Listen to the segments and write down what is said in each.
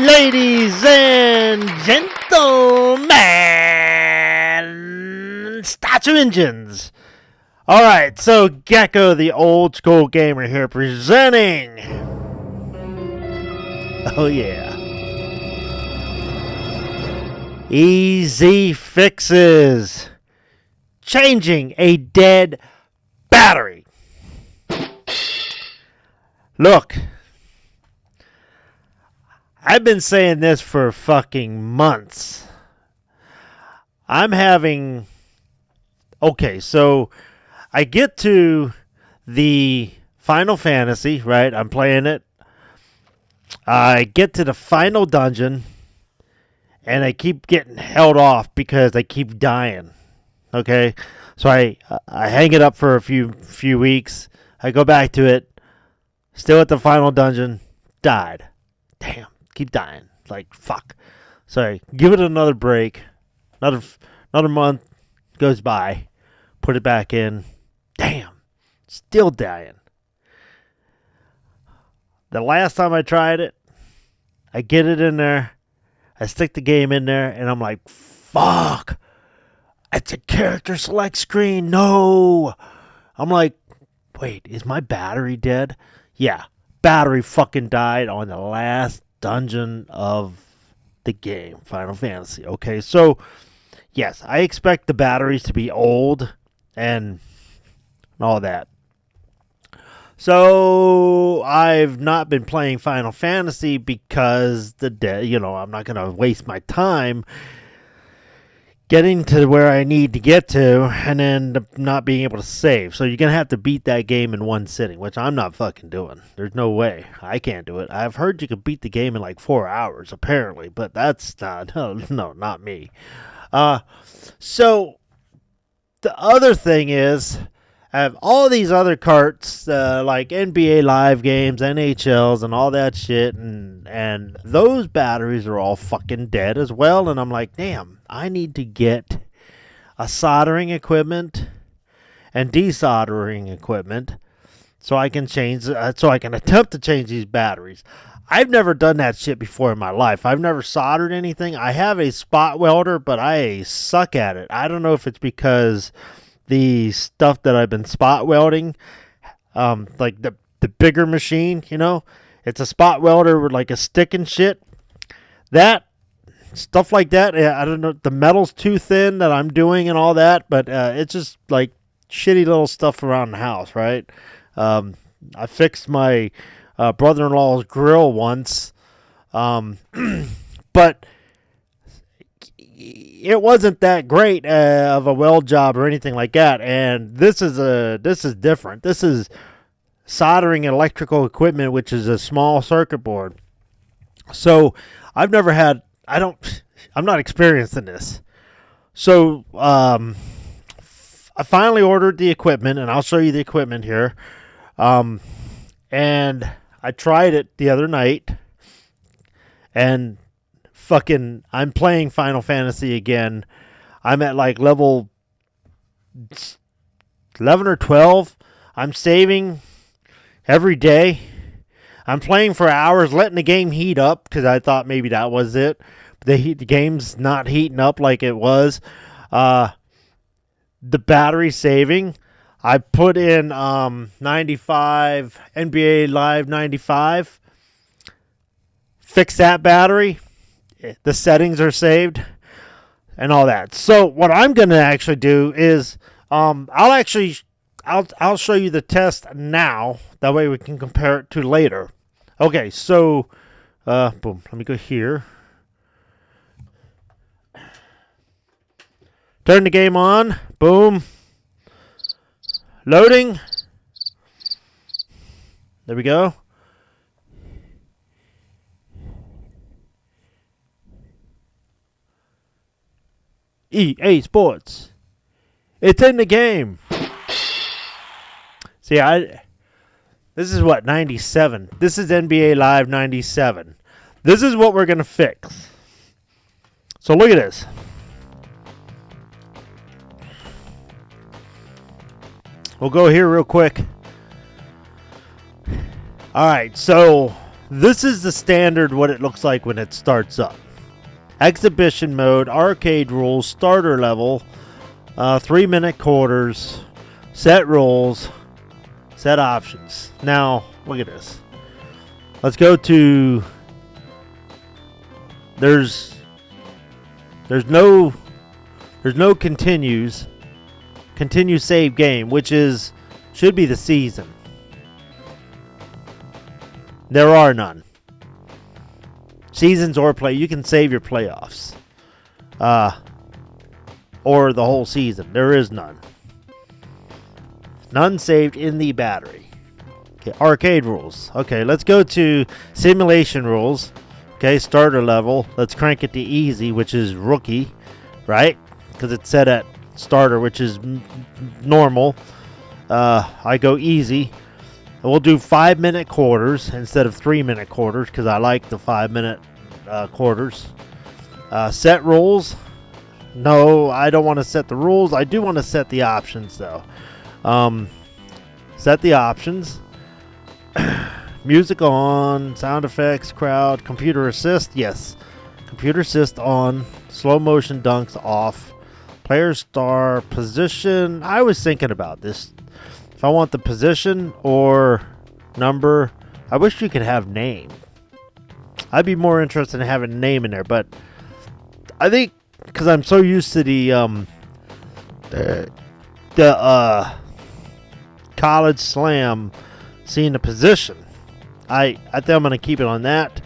Ladies and gentlemen, start your engines. Alright, so Gecko, the old school gamer here, presenting. Oh yeah. Easy fixes. Changing a dead battery. Look. I've been saying this for fucking months. I'm having... Okay, so I get to the Final Fantasy, right? I'm playing it. I get to the final dungeon, and I keep getting held off because I keep dying. Okay? So I hang it up for a few weeks. I go back to it. Still at the final dungeon. Died. Damn. Keep dying. Like, fuck. So give it another break. Another month goes by. Put it back in. Damn. Still dying. The last time I tried it, I get it in there. I stick the game in there, and I'm like, fuck. It's a character select screen. No. I'm like, wait, is my battery dead? Yeah. Battery fucking died on the last dungeon of the game, Final Fantasy. Okay, so yes, I expect the batteries to be old and all that. So I've not been playing Final Fantasy because I'm not gonna waste my time getting to where I need to get to and then not being able to save. So you're going to have to beat that game in one sitting, which I'm not fucking doing. There's no way. I can't do it. I've heard you can beat the game in like 4 hours, apparently, but that's not, no, not me. So the other thing is, I have all these other carts, like NBA Live games, NHLs, and all that shit, and those batteries are all fucking dead as well, and I'm like, damn, I need to get a soldering equipment and de-soldering equipment so I can attempt to change these batteries. I've never done that shit before in my life. I've never soldered anything. I have a spot welder, but I suck at it. I don't know if it's because the stuff that I've been spot welding, like the bigger machine, it's a spot welder with like a stick and shit. That stuff like that, I don't know, the metal's too thin that I'm doing and all that, but it's just like shitty little stuff around the house, right? I fixed my brother-in-law's grill once, but it wasn't that great of a weld job or anything like that. And this is different. This is soldering electrical equipment, which is a small circuit board. So I'm not experienced in this. So I finally ordered the equipment, and I'll show you the equipment here. And I tried it the other night, and I'm playing Final Fantasy again. I'm at like level 11 or 12. I'm saving every day. I'm playing for hours, letting the game heat up because I thought maybe that was it. The game's not heating up like it was. The battery saving, I put in 95 NBA Live 95. Fix that battery. The settings are saved and all that. So what I'm going to actually do is I'll show you the test now. That way we can compare it to later. Okay, so boom, let me go here. Turn the game on. Boom. Loading. There we go. EA Sports. It's in the game. See, this is what, 97. This is NBA Live 97. This is what we're going to fix. So look at this. We'll go here real quick. Alright, so This is the standard what it looks like when it starts up. Exhibition mode, arcade rules, starter level, 3-minute quarters, set rules, set options. Now, look at this. Let's go to... There's no continues. Continue save game, which should be the season. There are none. Seasons or play. You can save your playoffs. Or the whole season. There is none. None saved in the battery. Okay, arcade rules. Okay, let's go to simulation rules. Okay, starter level. Let's crank it to easy, which is rookie, right? Because it's set at starter, which is normal. I go easy. We'll do 5-minute quarters instead of 3-minute quarters because I like the 5-minute quarters. Set rules. No, I don't want to set the rules. I do want to set the options though. Set the options. Music on, sound effects, crowd, computer assist. Yes, computer assist on. Slow motion dunks off. Player star position. I was thinking about this. If I want the position or number, I wish you could have name. I'd be more interested in having a name in there, but I think because I'm so used to the college slam seeing the position, I think I'm gonna keep it on that.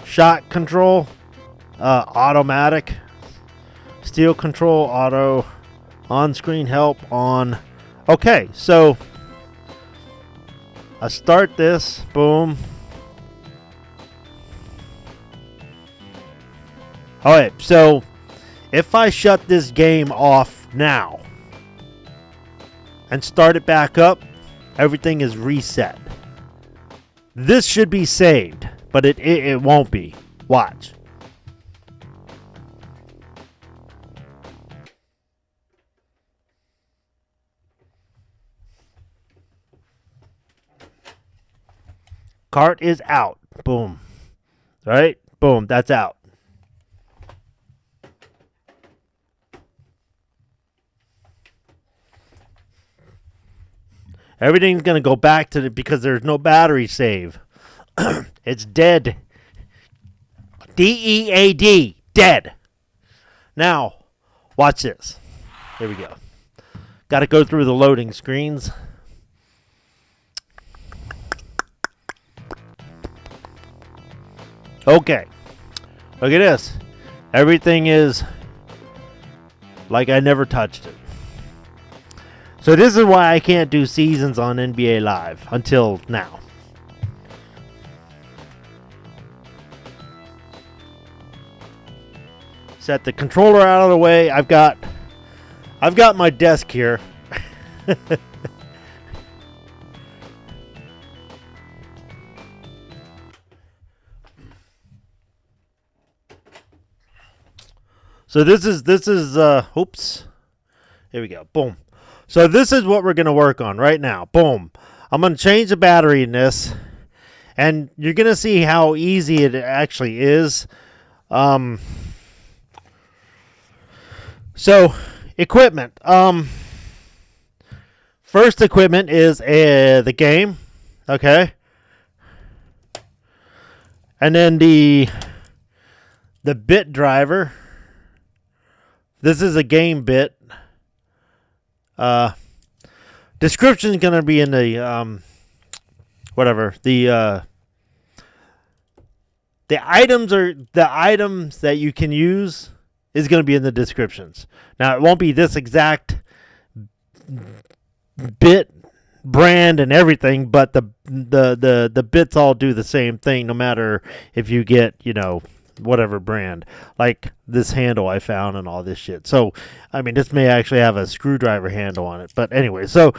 Shot control, automatic, steel control, auto, on-screen help on. Okay, so I start this, boom. Alright, so if I shut this game off now and start it back up, everything is reset. This should be saved, but it won't be. Watch. Cart is out. Boom. Right? Boom. That's out. Everything's going to go back to because there's no battery save. It's dead. D-E-A-D. Dead. Now, watch this. Here we go. Got to go through the loading screens. Okay, look at this. Everything is like I never touched it. So this is why I can't do seasons on NBA Live until now. Set the controller out of the way. I've got my desk here. So this is oops. Here we go. Boom. So this is what we're going to work on right now. Boom. I'm going to change the battery in this, and you're going to see how easy it actually is. So equipment. First equipment is the game. Okay. And then the bit driver. This is a game bit. Description is going to be in the whatever the items that you can use is going to be in the descriptions. Now it won't be this exact bit brand and everything, but the bits all do the same thing no matter if you get whatever brand, like this handle I found and all this shit. So, I mean, this may actually have a screwdriver handle on it. But anyway, so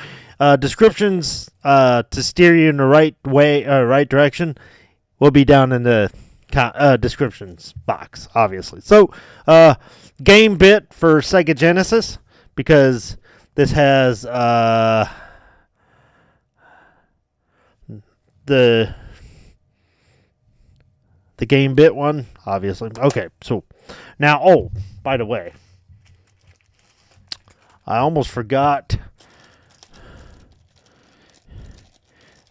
descriptions to steer you in the right way, right direction, will be down in the descriptions box, obviously. So, game bit for Sega Genesis, because this has The Game Bit one, obviously. Okay, so now, oh, by the way, I almost forgot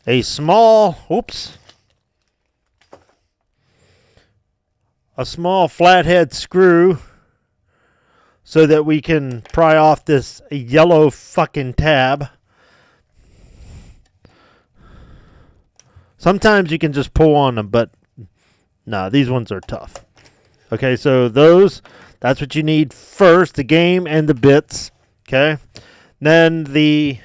a small flathead screw so that we can pry off this yellow fucking tab. Sometimes you can just pull on them, but nah, these ones are tough. Okay, so that's what you need first, the game and the bits. Okay, then the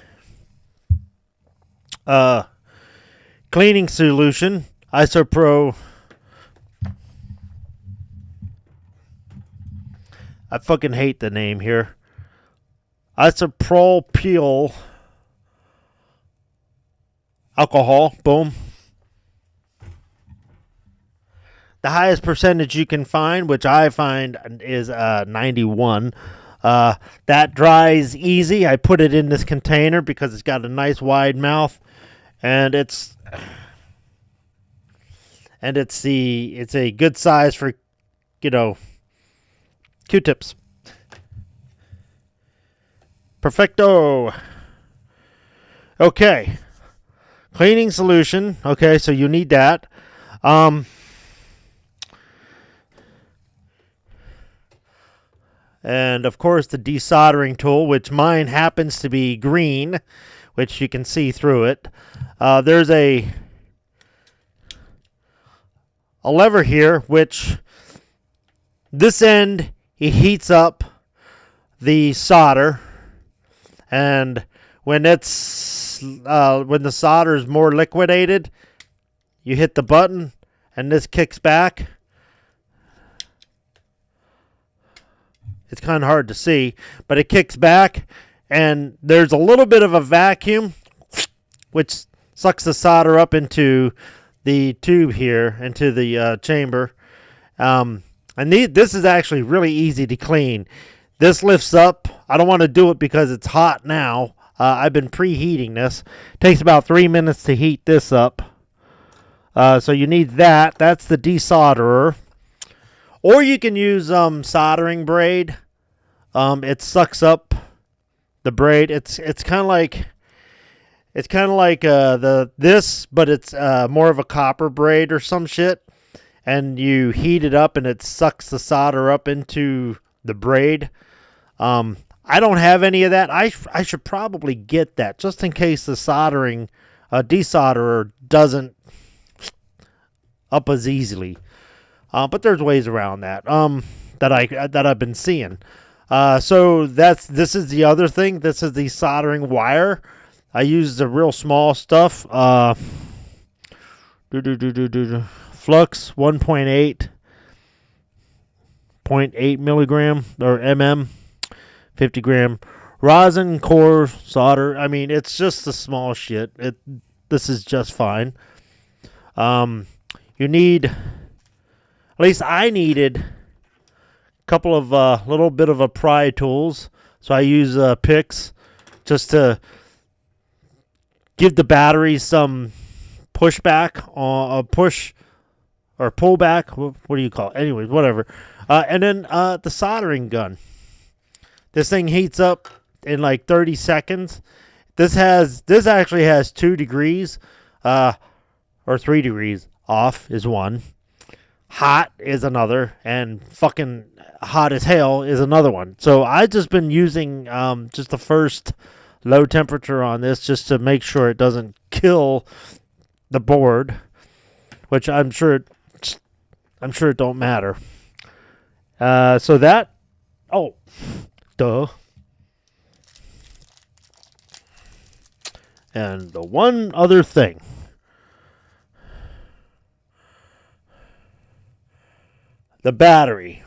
cleaning solution, Isopro. I fucking hate the name here. Isopropyl alcohol. Boom. The highest percentage you can find, which I find is 91. That dries easy. I put it in this container because it's got a nice wide mouth, and it's a good size for, Q-tips. Perfecto. Okay. Cleaning solution. Okay, so you need that. And of course the de-soldering tool, which mine happens to be green, which you can see through it. There's a lever here, which this end, it heats up the solder, and when the solder is more liquidated, you hit the button and this kicks back. It's kind of hard to see, but it kicks back, and there's a little bit of a vacuum, which sucks the solder up into the tube here, into the chamber. And this is actually really easy to clean. This lifts up. I don't want to do it because it's hot now. I've been preheating this. It takes about 3 minutes to heat this up. So you need that. That's the desolderer. Or you can use soldering braid. It sucks up the braid. It's kind of like this, but it's more of a copper braid or some shit. And you heat it up, and it sucks the solder up into the braid. I don't have any of that. I should probably get that just in case the desolderer doesn't up as easily. But there's ways around that that I've been seeing. So this is the other thing. This is the soldering wire. I use the real small stuff. Flux 1.8 milligram or mm, 50 gram. Rosin, core, solder. I mean, it's just the small shit. This is just fine. You need, at least I needed a couple of little bit of a pry tools. So I use picks just to give the battery some pushback, push or pull back. What do you call it? Anyways, whatever. And then the soldering gun. This thing heats up in like 30 seconds. This actually has 2 degrees, or 3 degrees. Off is one. Hot is another, and fucking hot as hell is another one. So I just been using just the first low temperature on this just to make sure it doesn't kill the board, which I'm sure it don't matter. So that, duh. And the one other thing. The battery.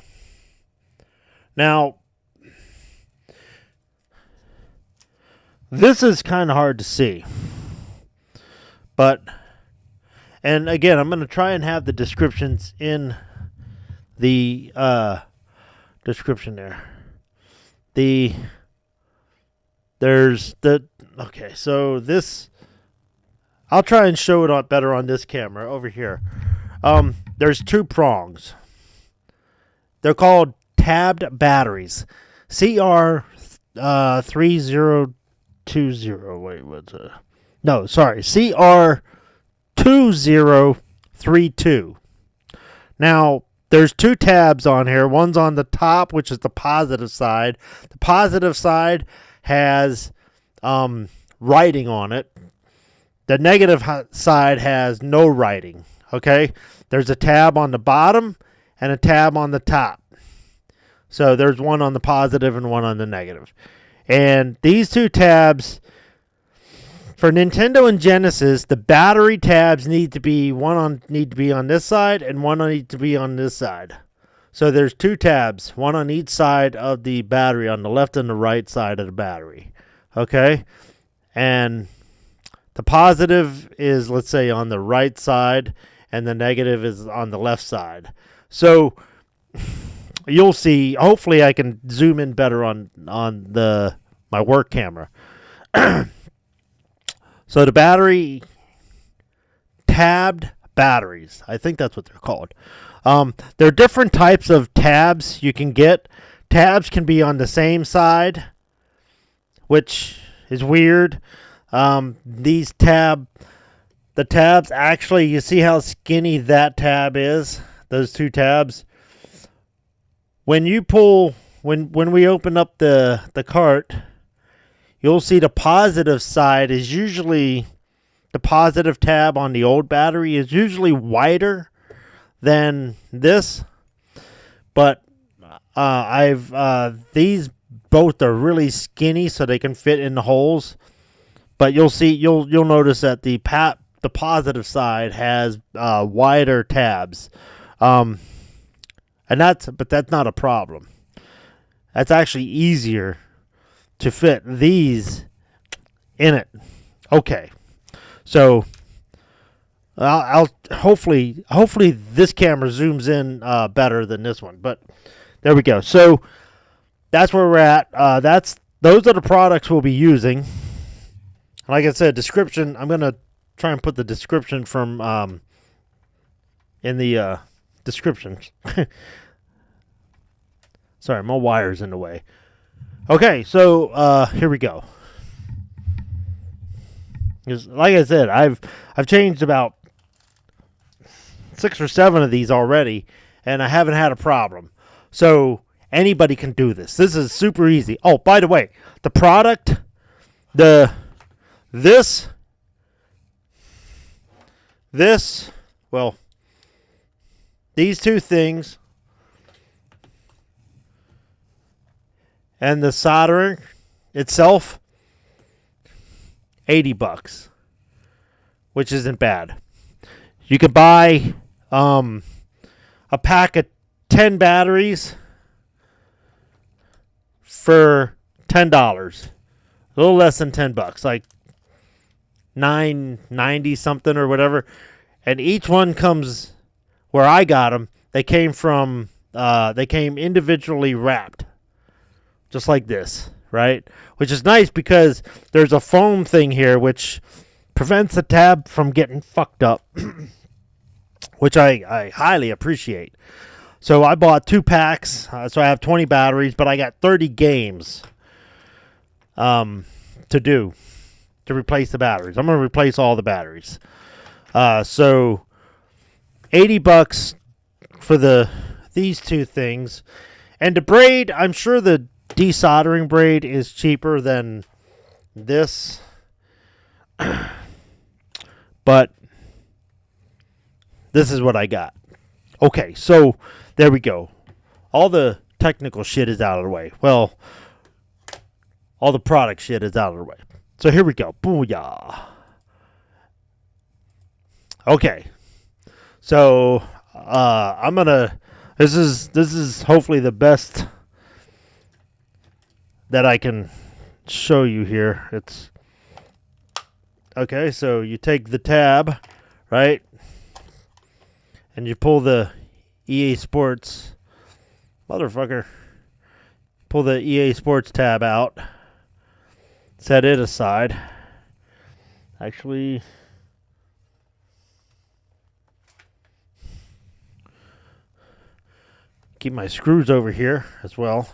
Now, this is kind of hard to see. And again, I'm going to try and have the descriptions in the description there. Okay, so this, I'll try and show it better on this camera over here. there's two prongs. They're called tabbed batteries. CR3020. Wait, what's it? No, sorry. CR2032. Now, there's two tabs on here. One's on the top, which is the positive side. The positive side has writing on it. The negative side has no writing. Okay? There's a tab on the bottom and a tab on the top. So there's one on the positive and one on the negative. And these two tabs, for Nintendo and Genesis, the battery tabs need to be on this side and one need to be on this side. So there's two tabs, one on each side of the battery, on the left and the right side of the battery. Okay? And the positive is, let's say, on the right side, and the negative is on the left side. So you'll see. Hopefully, I can zoom in better on my work camera. So the battery tabbed batteries. I think that's what they're called. There are different types of tabs you can get. Tabs can be on the same side, which is weird. The tabs, actually, you see how skinny that tab is? Those two tabs. When we open up the cart, you'll see the positive side is usually, the positive tab on the old battery is usually wider than this. But these both are really skinny, so they can fit in the holes. But you'll notice that the positive side has wider tabs, but that's not a problem. That's actually easier to fit these in it. Okay, so I'll hopefully this camera zooms in better than this one. But there we go. So that's where we're at. Those are the products we'll be using. Like I said, description, I'm going to try and put the description from in the description. Sorry, my wire's in the way. Okay, so here we go. Like I said, I've changed about 6 or 7 of these already, and I haven't had a problem. So anybody can do this. This is super easy. Oh, by the way, the product, This, well, these two things and the soldering itself, $80, which isn't bad. You could buy a pack of 10 batteries for $10, a little less than $10, like $9.90 something or whatever, and each one comes, where I got them, they came individually wrapped, just like this, right? Which is nice because there's a foam thing here which prevents the tab from getting fucked up, which I highly appreciate. So I bought 2 packs, so I have 20 batteries, but I got 30 games to replace the batteries. I'm going to replace all the batteries. So $80 for these two things. And the braid, I'm sure the de-soldering braid is cheaper than this. But this is what I got. Okay, so there we go. All the technical shit is out of the way. Well, all the product shit is out of the way. So here we go. Booyah. Okay. So I'm gonna. This is hopefully the best that I can show you here. It's okay. So you take the tab, right, and you pull the EA Sports, motherfucker. Pull the EA Sports tab out. Set it aside. Actually, keep my screws over here as well.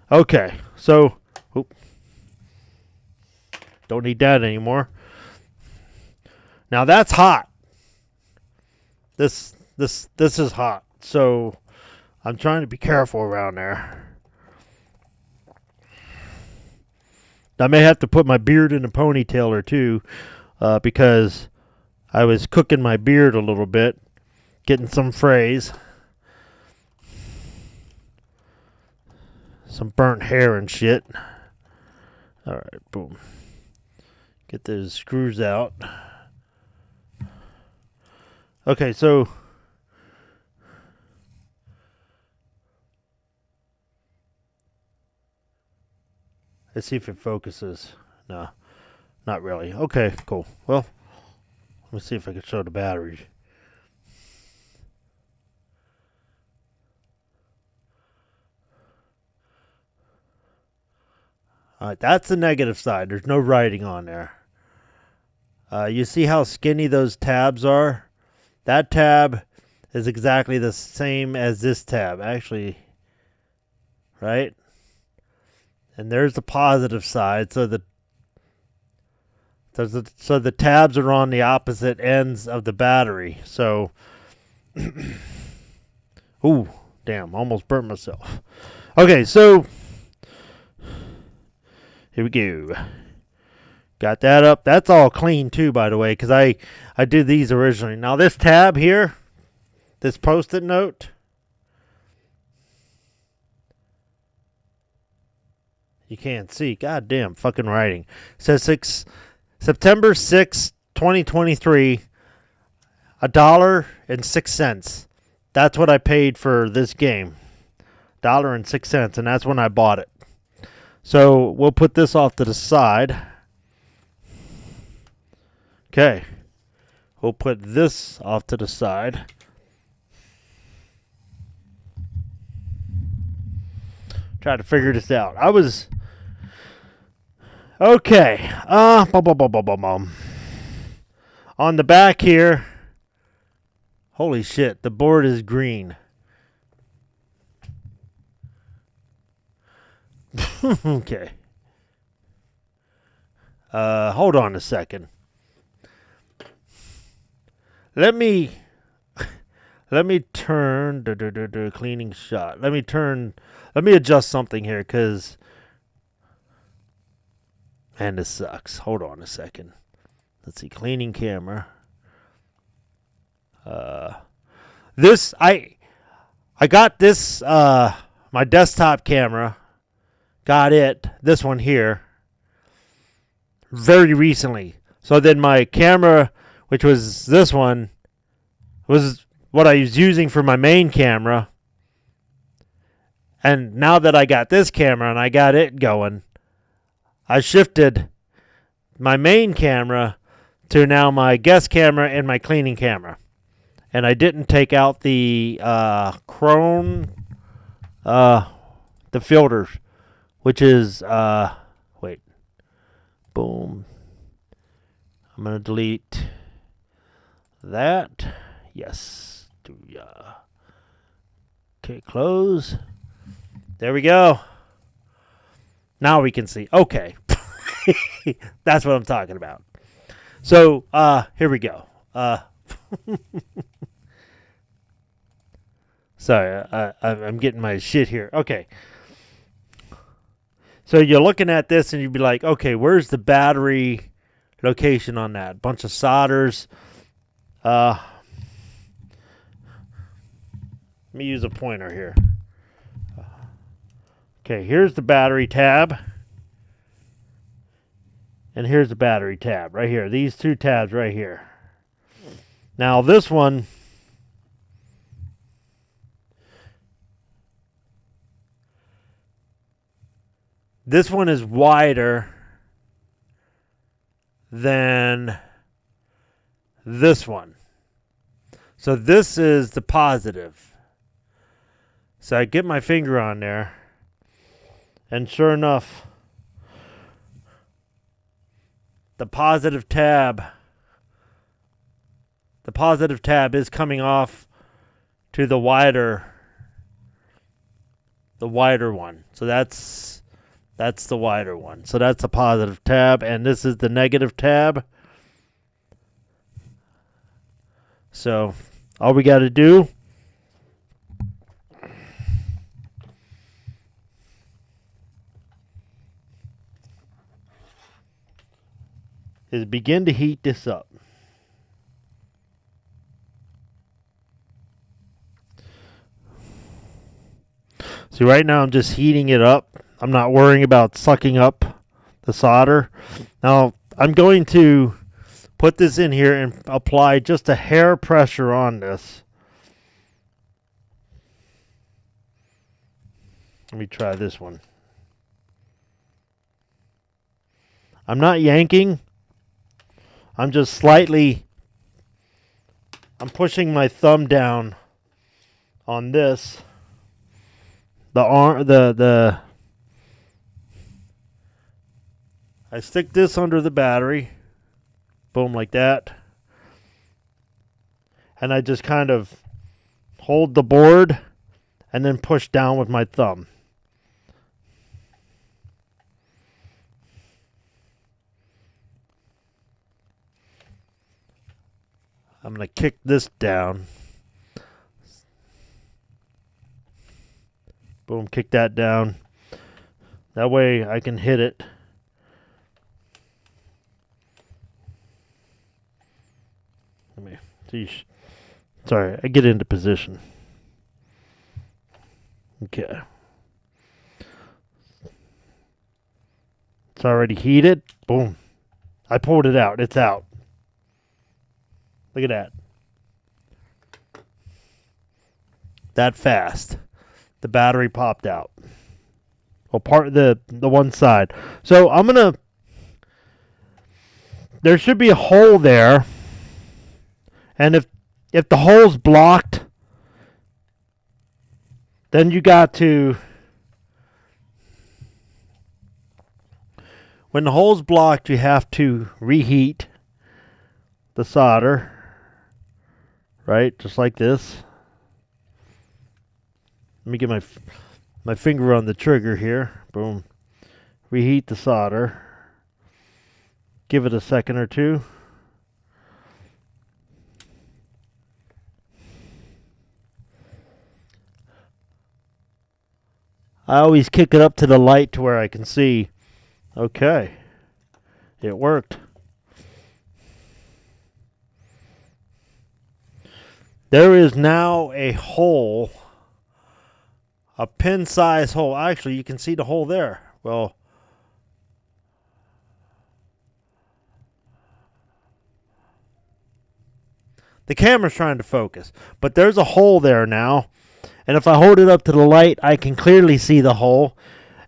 Okay, so don't need that anymore. Now that's hot. This is hot. So I'm trying to be careful around there. I may have to put my beard in a ponytail or two, because I was cooking my beard a little bit, getting some frays, some burnt hair and shit. All right, boom. Get those screws out. Okay, so let's see if it focuses. No, not really. Okay, cool. Well, let me see if I can show the batteries. All right, that's the negative side. There's no writing on there. You see how skinny those tabs are? That tab is exactly the same as this tab, actually. Right? And there's the positive side. So the tabs are on the opposite ends of the battery. So, ooh, damn, almost burnt myself. Okay, so here we go. Got that up. That's all clean too, by the way, because I did these originally. Now this tab here, this post-it note, you can't see. Goddamn fucking writing. It says September 6, 2023, $1.06. That's what I paid for this game. $1.06, and that's when I bought it. So we'll put this off to the side. Okay, we'll put this off to the side. Try to figure this out. Okay. On the back here, holy shit, the board is green. Okay. Hold on a second. Let me turn the cleaning shot. Let me adjust something here, because man, this sucks. Hold on a second. Let's see, cleaning camera. I got this, my desktop camera, got this one here, very recently. So then my camera, which was this one, was what I was using for my main camera. And now that I got this camera and I got it going, I shifted my main camera to now my guest camera and my cleaning camera. And I didn't take out the Chrome, the filters, which is, wait, boom. I'm going to delete that. Yes. Okay, close. There we go. Now we can see. Okay. That's what I'm talking about. So, here we go. Sorry, I'm getting my shit here. Okay. So you're looking at this and you'd be like, okay, where's the battery location on that? Bunch of solders. Let me use a pointer here. Okay, here's the battery tab. And here's the battery tab right here. These two tabs right here. Now this one, is wider than this one. So this is the positive. So I get my finger on there, and sure enough, the positive tab is coming off to the wider one. So that's the wider one. So that's the positive tab, and this is the negative tab. So all we got to do is begin to heat this up. See, right now I'm just heating it up. I'm not worrying about sucking up the solder. Now, I'm going to put this in here and apply just a hair pressure on this. Let me try this one. I'm not yanking. I'm just slightly, I'm pushing my thumb down on this. I stick this under the battery. Boom, like that. And I just kind of hold the board and then push down with my thumb. I'm going to kick this down. Boom, kick that down. That way I can hit it. Let me see. Sorry, I get into position. Okay. It's already heated. Boom. I pulled it out. It's out. Look at that. That fast. The battery popped out. Well, part of the one side. So I'm gonna. There should be a hole there, and if the hole's blocked, then you got to. When the hole's blocked, you have to reheat the solder. Right, just like this. Let me get my finger on the trigger here. Boom. Reheat the solder. Give it a second or two. I always kick it up to the light to where I can see. Okay. It worked. There is now a hole. A pin-size hole. Actually, you can see the hole there. Well, the camera's trying to focus, but there's a hole there now. And if I hold it up to the light, I can clearly see the hole.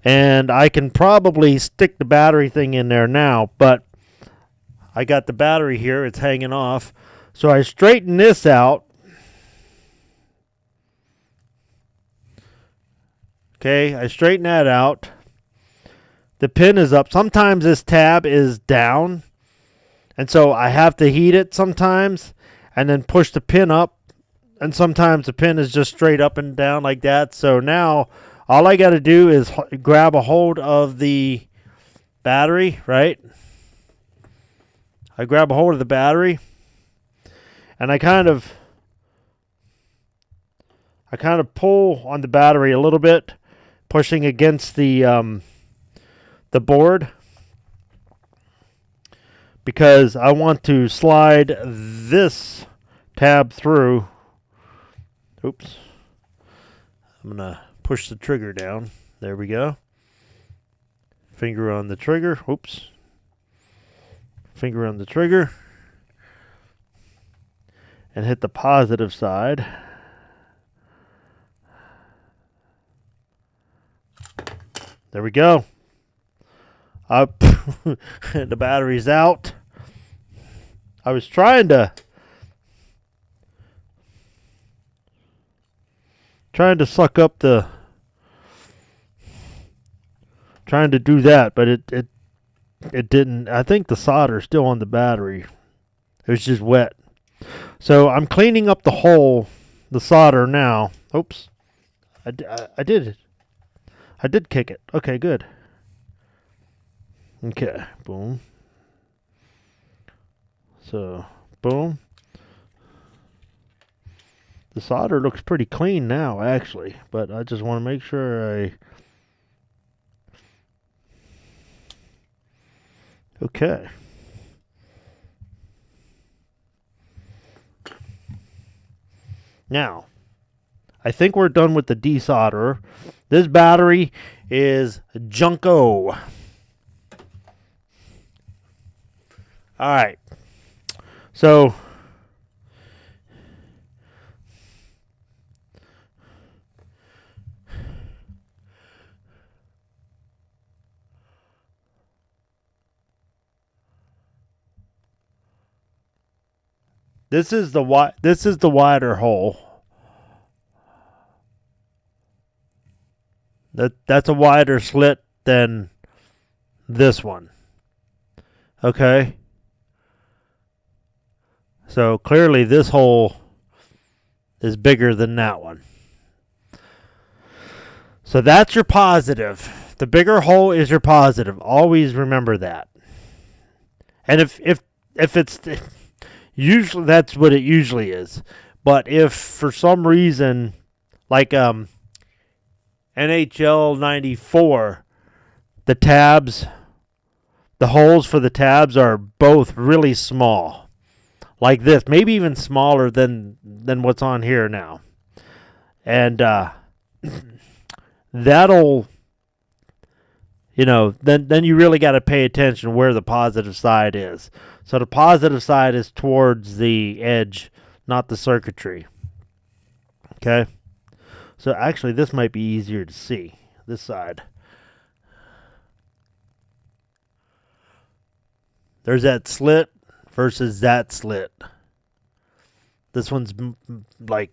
And I can probably stick the battery thing in there now, but I got the battery here. It's hanging off. So I straighten this out. Okay, I straighten that out. The pin is up. Sometimes this tab is down, and so I have to heat it sometimes and then push the pin up, and sometimes the pin is just straight up and down like that. So now all I got to do is grab a hold of the battery, right? I grab a hold of the battery, and I kind of pull on the battery a little bit, pushing against the board, because I want to slide this tab through. Oops. I'm going to push the trigger down. There we go. Finger on the trigger. Oops. Finger on the trigger. And hit the positive side. There we go. Up. The battery's out. I was trying to suck up the, trying to do that, but it didn't. I think the solder's still on the battery. It was just wet. So I'm cleaning up the hole the solder now. Oops. I did it. I did kick it. Okay, good. Okay, boom. So, boom. The solder looks pretty clean now, actually, but I just want to make sure I... Okay. Now, I think we're done with the de-solderer. This battery is Junko. Alright. So, this is the wider hole. That's a wider slit than this one. Okay? So clearly this hole is bigger than that one. So that's your positive. The bigger hole is your positive. Always remember that. And if it's usually that's what it usually is. But if for some reason, like NHL 94, the tabs, the holes for the tabs are both really small. Like this, maybe even smaller than what's on here now. And that'll, then you really got to pay attention where the positive side is. So the positive side is towards the edge, not the circuitry. Okay? So actually this might be easier to see, this side. There's that slit versus that slit. This one's like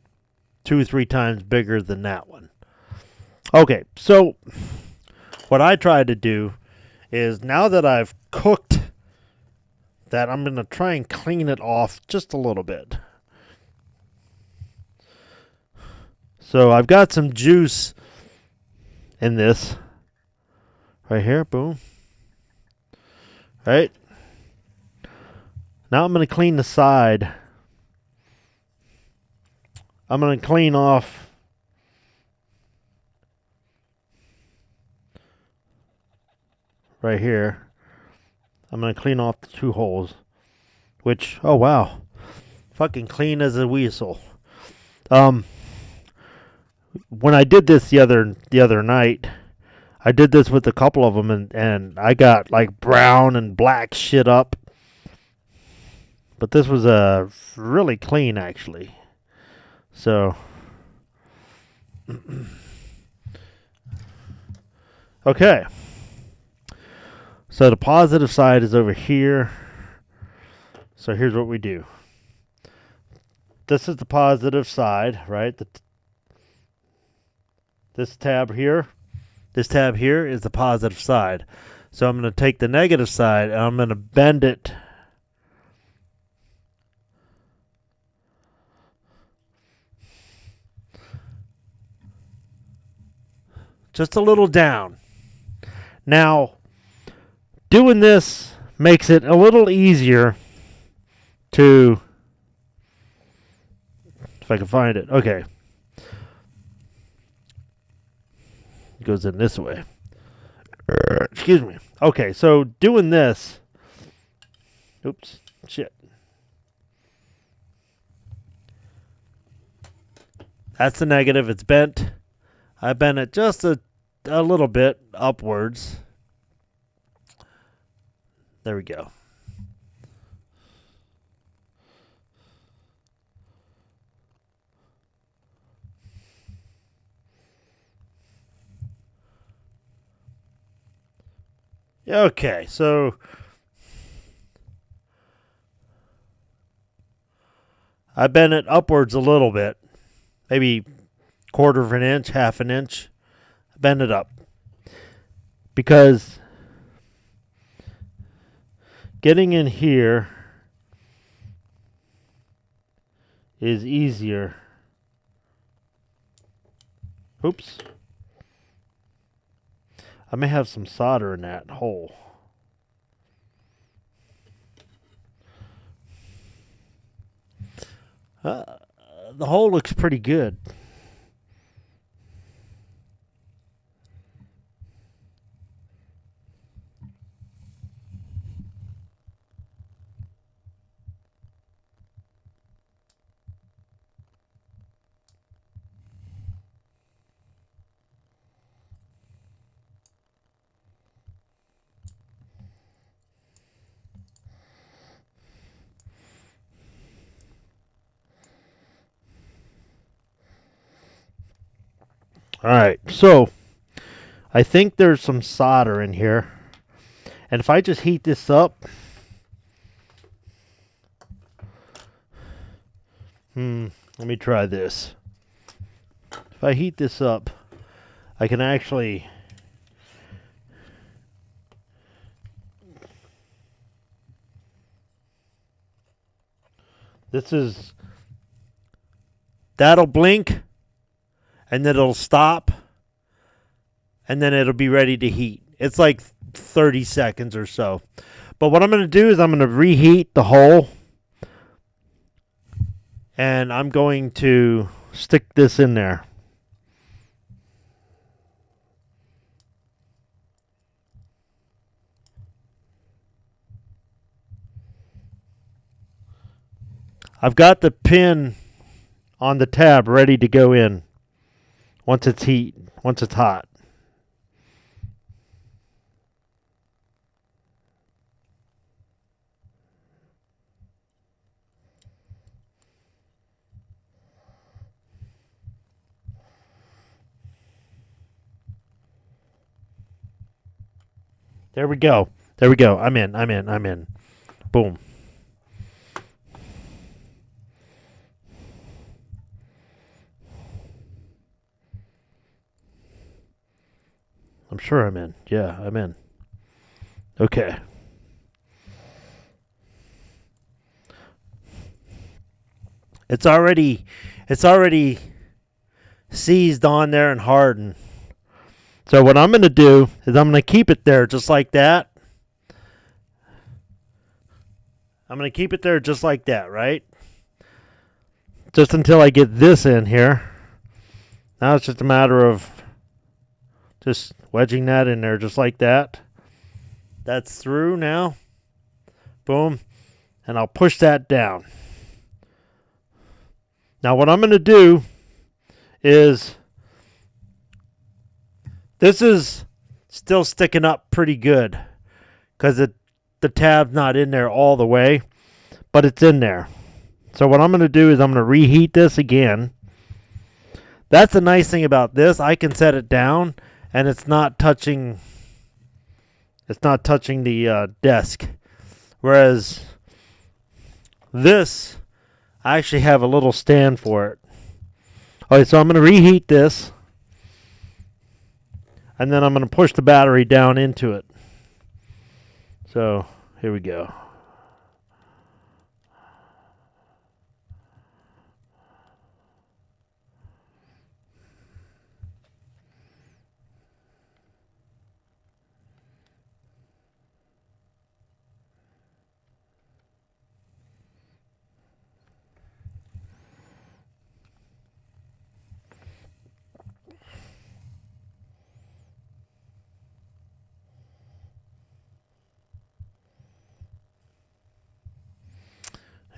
2 or 3 times bigger than that one. Okay, so what I tried to do is, now that I've cooked that, I'm going to try and clean it off just a little bit. So I've got some juice in this right here. Boom. Right. Now I'm going to clean the side. I'm going to clean off right here. I'm going to clean off the 2 holes, which, oh wow, fucking clean as a weasel. When I did this the other night, I did this with a couple of them, and I got like brown and black shit up. But this was really clean, actually. So, okay. So the positive side is over here. So here's what we do. This is the positive side, right? This tab here is the positive side. So I'm going to take the negative side and I'm going to bend it just a little down. Now, doing this makes it a little easier to, if I can find it, okay. It goes in this way. Excuse me. Okay, so doing this, oops, shit. That's the negative, it's bent. I bent it just a little bit upwards. There we go. Okay, so I bent it upwards a little bit, maybe 1/4 of an inch, 1/2 an inch. Bend it up, because getting in here is easier Oops. I may have some solder in that hole. The hole looks pretty good. Alright, so I think there's some solder in here. And if I just heat this up, let me try this. If I heat this up, I can actually that'll blink, and then it'll stop, and then it'll be ready to heat. It's like 30 seconds or so. But what I'm going to do is I'm going to reheat the hole, and I'm going to stick this in there. I've got the pin on the tab ready to go in once it's hot. There we go. There we go. I'm in. Boom. I'm sure I'm in. Yeah, I'm in. Okay. It's already seized on there and hardened. So what I'm going to do is I'm going to keep it there just like that. I'm going to keep it there just like that, right? Just until I get this in here. Now it's just a matter of just wedging that in there just like that. That's through now. Boom. And I'll push that down. Now what I'm going to do is, this is still sticking up pretty good because the tab's not in there all the way, but it's in there. So what I'm going to do is I'm going to reheat this again. That's the nice thing about this. I can set it down and it's not touching the desk. Whereas this, I actually have a little stand for it. All right, so I'm going to reheat this. And then I'm going to push the battery down into it. So, here we go.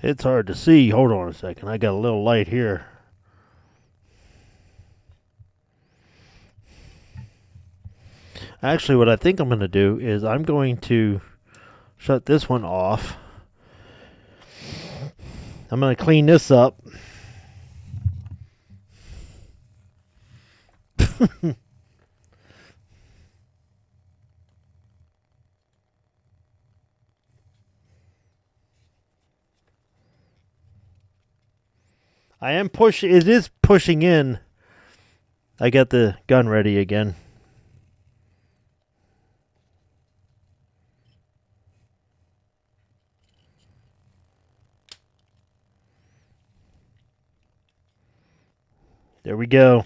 It's hard to see. Hold on a second. I got a little light here. Actually, what I think I'm going to do is I'm going to shut this one off. I'm going to clean this up. It is pushing in. I got the gun ready again. There we go.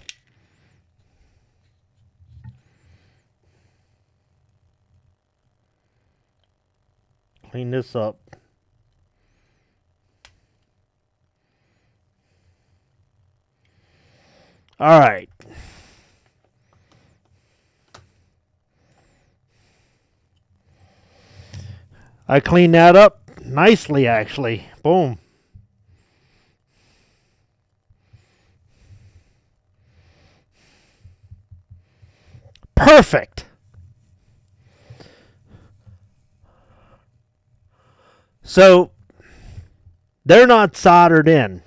clean this up. All right. I cleaned that up nicely, actually. Boom. Perfect. So, they're not soldered in.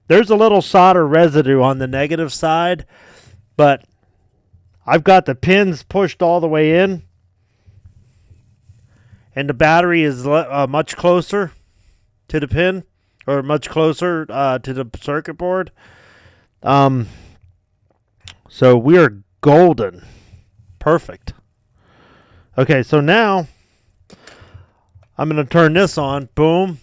There's a little solder residue on the negative side, but I've got the pins pushed all the way in, and the battery is much closer to the pin, or much closer to the circuit board. So we are golden. Perfect. Okay, so now I'm going to turn this on. Boom.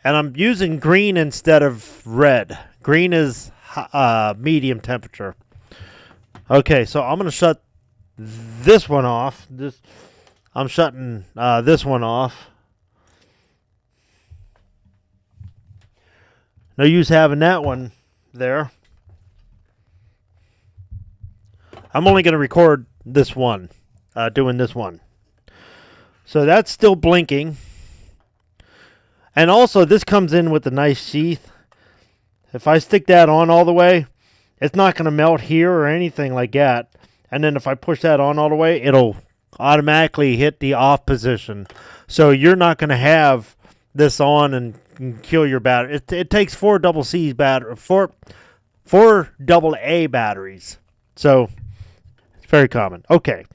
And I'm using green instead of red. Green is medium temperature. Okay, so I'm going to shut this one off. I'm shutting this one off. No use having that one there. I'm only going to record this one, doing this one. So that's still blinking. And also, this comes in with a nice sheath. If I stick that on all the way, it's not going to melt here or anything like that. And then if I push that on all the way, it'll automatically hit the off position. So you're not going to have this on and kill your battery. It takes four double A batteries. So it's very common. Okay.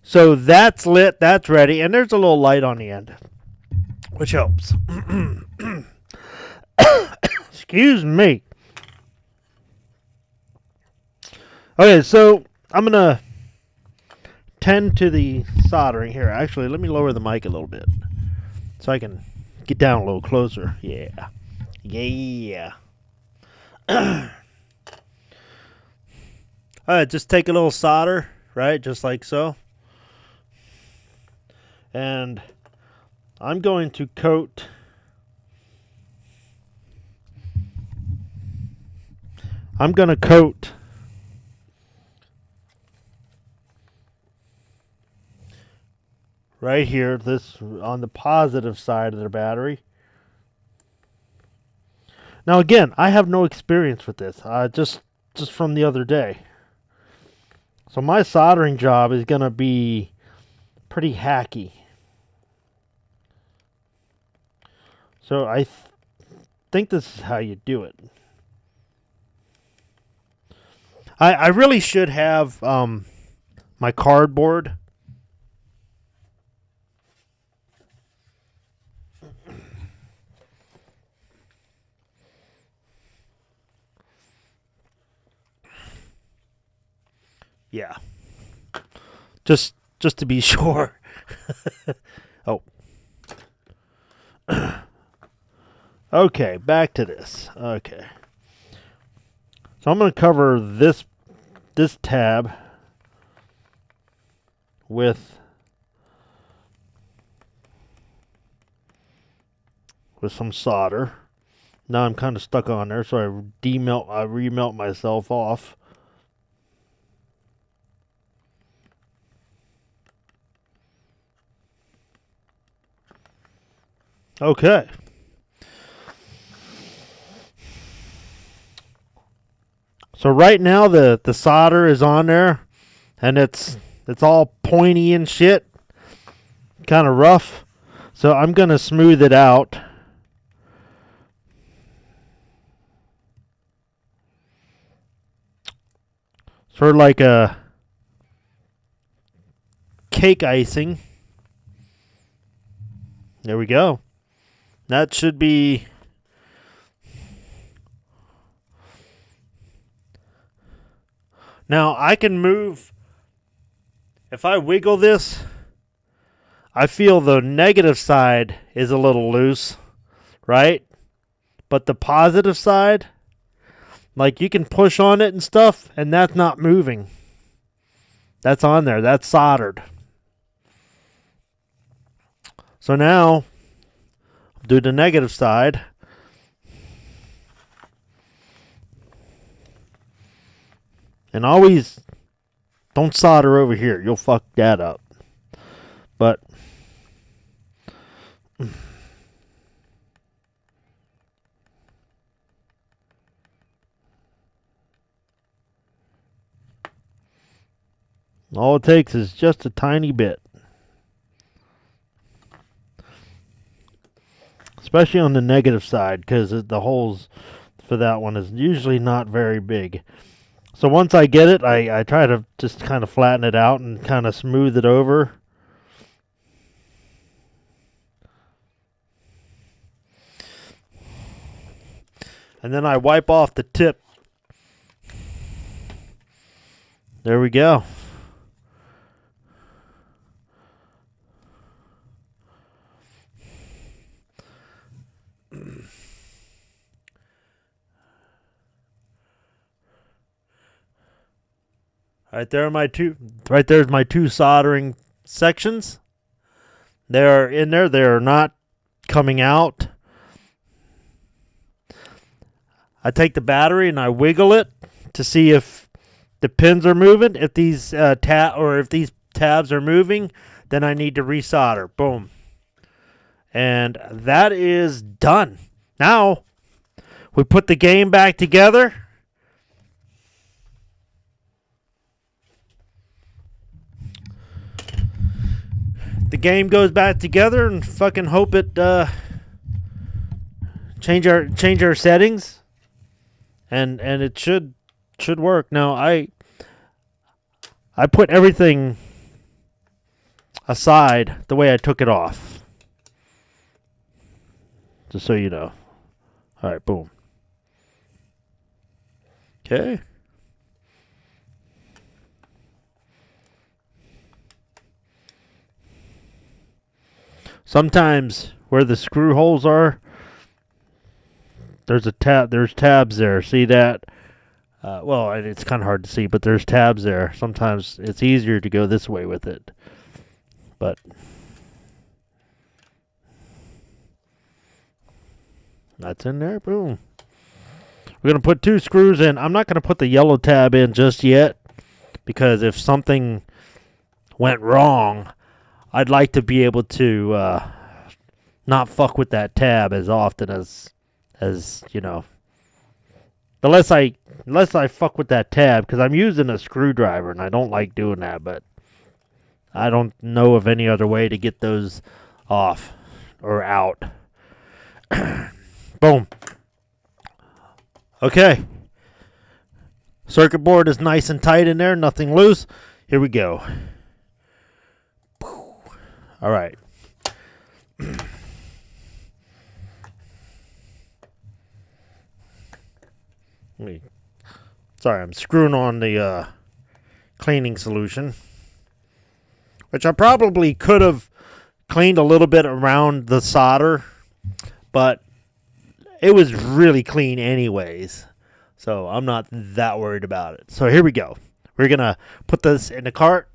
So that's lit. That's ready. And there's a little light on the end, which helps. Excuse me. Okay, so I'm going to tend to the soldering here. Actually, let me lower the mic a little bit so I can get down a little closer. Yeah. Yeah. Alright, just take a little solder, right? Just like so. And I'm going to coat right here, this on the positive side of the battery. Now again, I have no experience with this. Just from the other day. So my soldering job is going to be pretty hacky. So I think this is how you do it. I really should have my cardboard. Yeah. Just to be sure. Oh. Okay, back to this. Okay. So I'm going to cover this tab with some solder. Now I'm kind of stuck on there, so I remelt myself off. Okay. So right now the solder is on there, and it's all pointy and shit, kind of rough. So I'm gonna smooth it out. Sort of like a cake icing. There we go. That should be now I can move. If I wiggle this, I feel the negative side is a little loose, right? But the positive side, like you can push on it and stuff, and that's not moving. That's on there. That's soldered. So now, do the negative side. And always don't solder over here. You'll fuck that up. But all it takes is just a tiny bit. Especially on the negative side, because the holes for that one is usually not very big. So once I get it, I try to just kind of flatten it out and kind of smooth it over. And then I wipe off the tip. There we go. Right there are my two. Right there's my two soldering sections. They're in there. They're not coming out. I take the battery and I wiggle it to see if the pins are moving. If these if these tabs are moving, then I need to resolder. Boom. And that is done. Now we put the game back together. The game goes back together and fucking hope it change our settings, and it should work. Now I put everything aside the way I took it off, just so you know. All right, boom. Okay. Sometimes where the screw holes are, there's tabs there. See that? Well, it's kind of hard to see, but there's tabs there. Sometimes it's easier to go this way with it. But that's in there. Boom. We're going to put 2 screws in. I'm not going to put the yellow tab in just yet, because if something went wrong, I'd like to be able to not fuck with that tab as often as you know. Unless I fuck with that tab, because I'm using a screwdriver and I don't like doing that, but I don't know of any other way to get those off or out. Boom. Okay. Circuit board is nice and tight in there, nothing loose. Here we go. All right. Sorry, I'm screwing on the cleaning solution, which I probably could have cleaned a little bit around the solder, but it was really clean anyways, so I'm not that worried about it. So here we go. We're going to put this in the cart.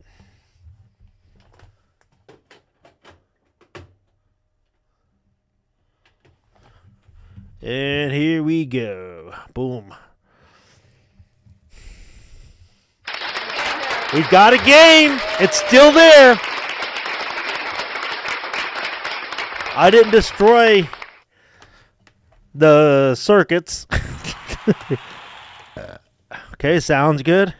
And here we go. Boom. We've got a game. It's still there. I didn't destroy the circuits. Okay, sounds good.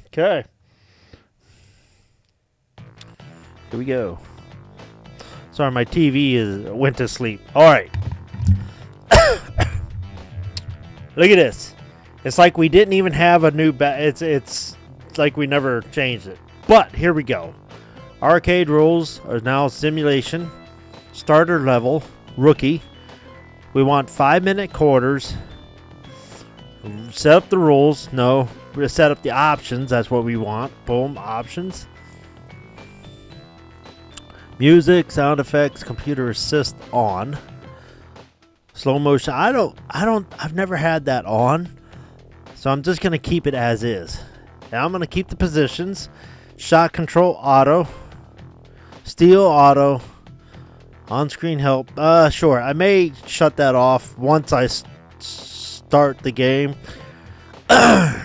Okay. Here we go. Sorry, my TV went to sleep. All right. Look at this. It's like we didn't even have a new it's like we never changed it. But here we go. Arcade rules are now simulation. Starter level, rookie. We want 5-minute quarters. Set up the rules. No, set up the options. That's what we want. Boom, options. Music, sound effects, computer assist on. Slow motion. I've never had that on. So I'm just going to keep it as is. Now I'm going to keep the positions. Shot control auto. Steal auto. On-screen help. Sure. I may shut that off once I start the game. Alright.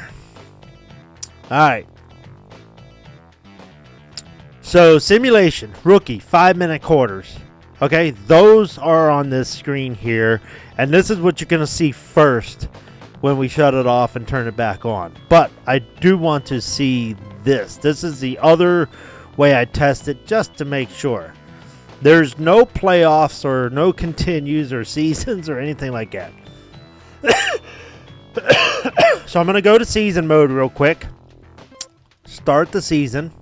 So, simulation. Rookie. 5-minute quarters. Okay, those are on this screen here. And this is what you're going to see first when we shut it off and turn it back on. But I do want to see this. This is the other way I test it just to make sure. There's no playoffs or no continues or seasons or anything like that. So I'm going to go to season mode real quick. Start the season.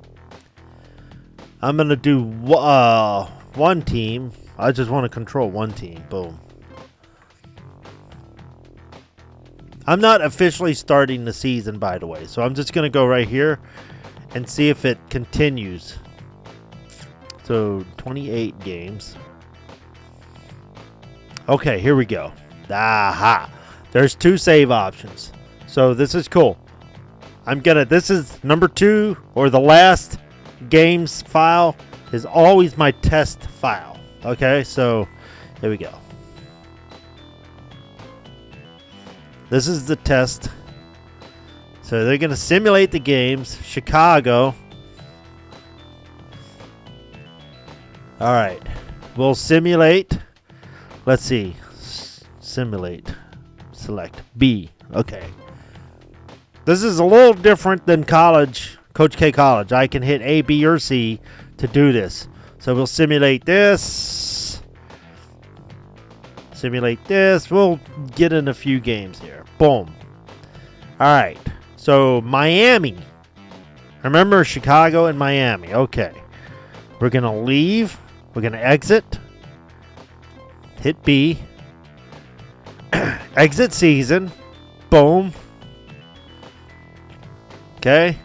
I'm going to do one team. I just want to control one team. Boom. I'm not officially starting the season, by the way. So I'm just going to go right here and see if it continues. So 28 games. Okay, here we go. Aha. There's 2 save options. So this is cool. This is number 2 or the last games file is always my test file. Okay, so here we go. This is the test. So they're going to simulate the games. Chicago. Alright. We'll simulate. Let's see. Simulate. Select B. Okay. This is a little different than college. Coach K College. I can hit A, B, or C to do this. So we'll simulate this. Simulate this. We'll get in a few games here. Boom. Alright. So Miami. Remember Chicago and Miami. Okay. We're going to leave. We're going to exit. Hit B. Exit season. Boom. Okay.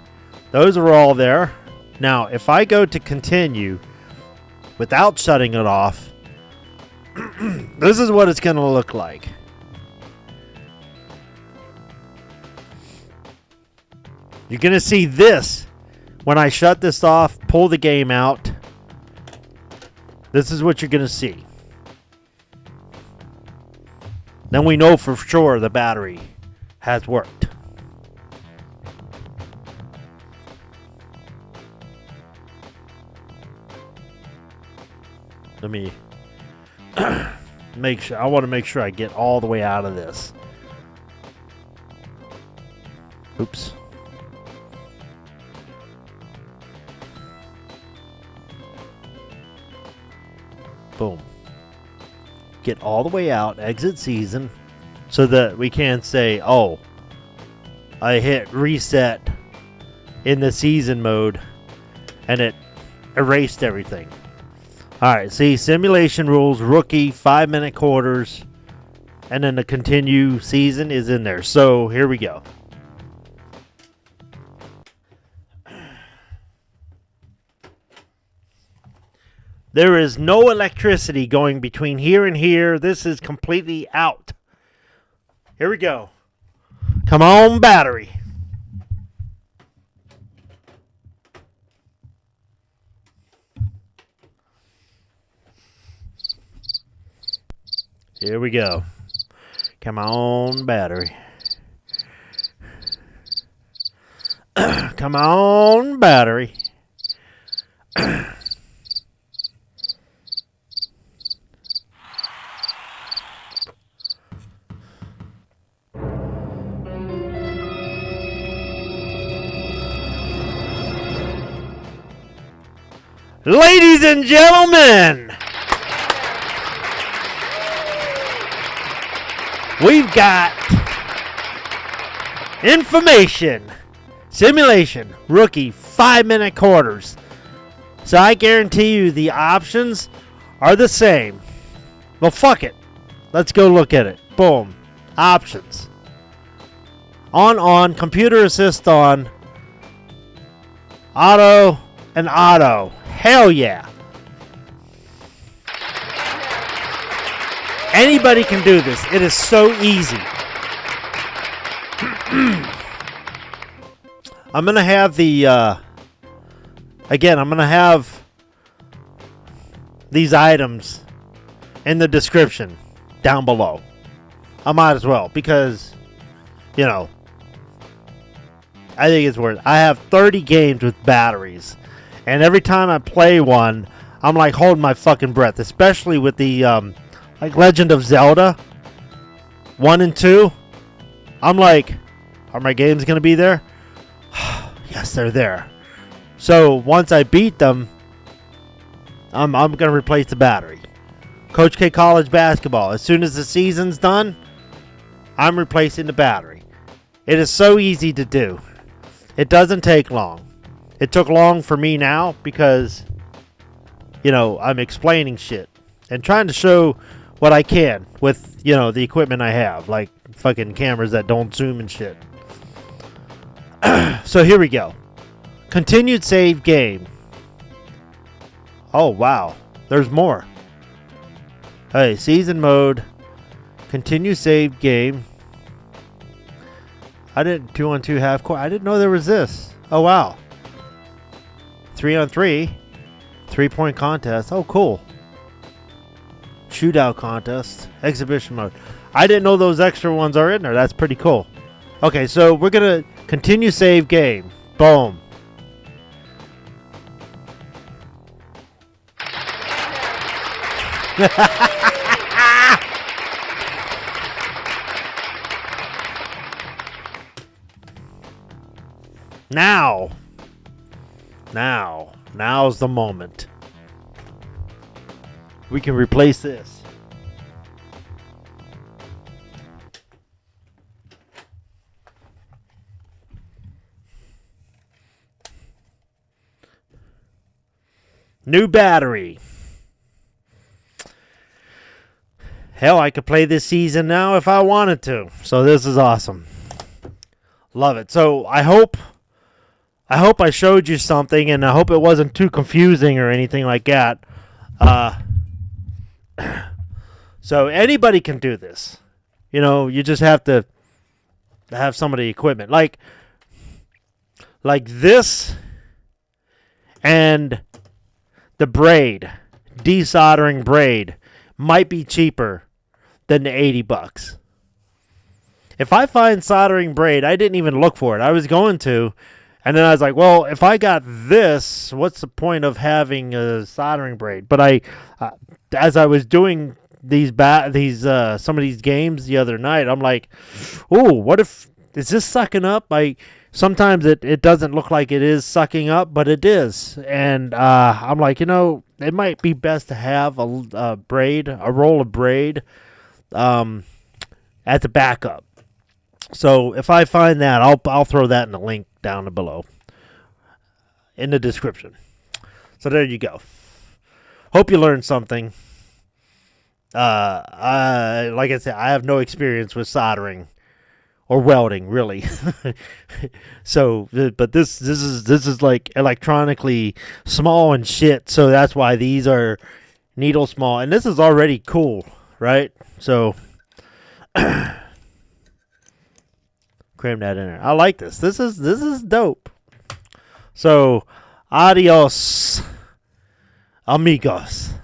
Those are all there. Now, if I go to continue without shutting it off, this is what it's going to look like. You're going to see this when I shut this off, pull the game out. This is what you're going to see. Then we know for sure the battery has worked. Let me make sure. I want to make sure I get all the way out of this. Oops. Boom. Get all the way out, exit season, so that we can say, oh, I hit reset in the season mode and it erased everything. Alright, see, simulation rules, rookie, 5-minute quarters, and then the continue season is in there. So here we go. There is no electricity going between here and here. This is completely out. Here we go. Come on, battery. Here we go. Come on, battery. Come on, battery. Ladies and gentlemen, we've got information, simulation, rookie, 5-minute quarters. So I guarantee you the options are the same. Well, fuck it. Let's go look at it. Boom. Options. On, computer assist on, auto, and auto. Hell yeah. Anybody can do this. It is so easy. I'm going to have the Again, I'm going to have these items in the description down below. I might as well, because, you know, I think it's worth it. I have 30 games with batteries, and every time I play one, I'm like holding my fucking breath, especially with the like Legend of Zelda 1 and 2. I'm like, are my games gonna be there? Yes, they're there. So once I beat them, I'm gonna replace the battery. Coach K College Basketball. As soon as the season's done, I'm replacing the battery. It is so easy to do. It doesn't take long. It took long for me now because, you know, I'm explaining shit and trying to show what I can with, you know, the equipment I have, like fucking cameras that don't zoom and shit. So here we go. Continued save game. Oh, wow. There's more. Hey, season mode. Continue save game. I didn't 2-on-2 half court. I didn't know there was this. Oh, wow. 3-on-3. 3-point contest. Oh, cool. Shootout contest. Exhibition mode. I didn't know those extra ones are in there. That's pretty cool. Okay, so we're going to continue save game. Boom. Now's the moment. We can replace this. New battery. Hell, I could play this season now if I wanted to. So this is awesome. Love it. So I hope I showed you something, and I hope it wasn't too confusing or anything like that. So anybody can do this. You know, you just have to have some of the equipment. Like this and the braid, de-soldering braid, might be cheaper than the $80. If I find soldering braid, I didn't even look for it. I was going to, and then I was like, well, if I got this, what's the point of having a soldering braid? But as I was doing some of these games the other night, I'm like, ooh, what if, is this sucking up? Sometimes it doesn't look like it is sucking up, but it is. And I'm like, you know, it might be best to have a roll of braid as a backup. So if I find that, I'll throw that in the link down below in the description. So there you go. Hope you learned something. Like I said, I have no experience with soldering or welding, really. So, but this is like electronically small and shit. So that's why these are needle small, and this is already cool, right? So cram that in there. I like this. This is dope. So, adios, amigos.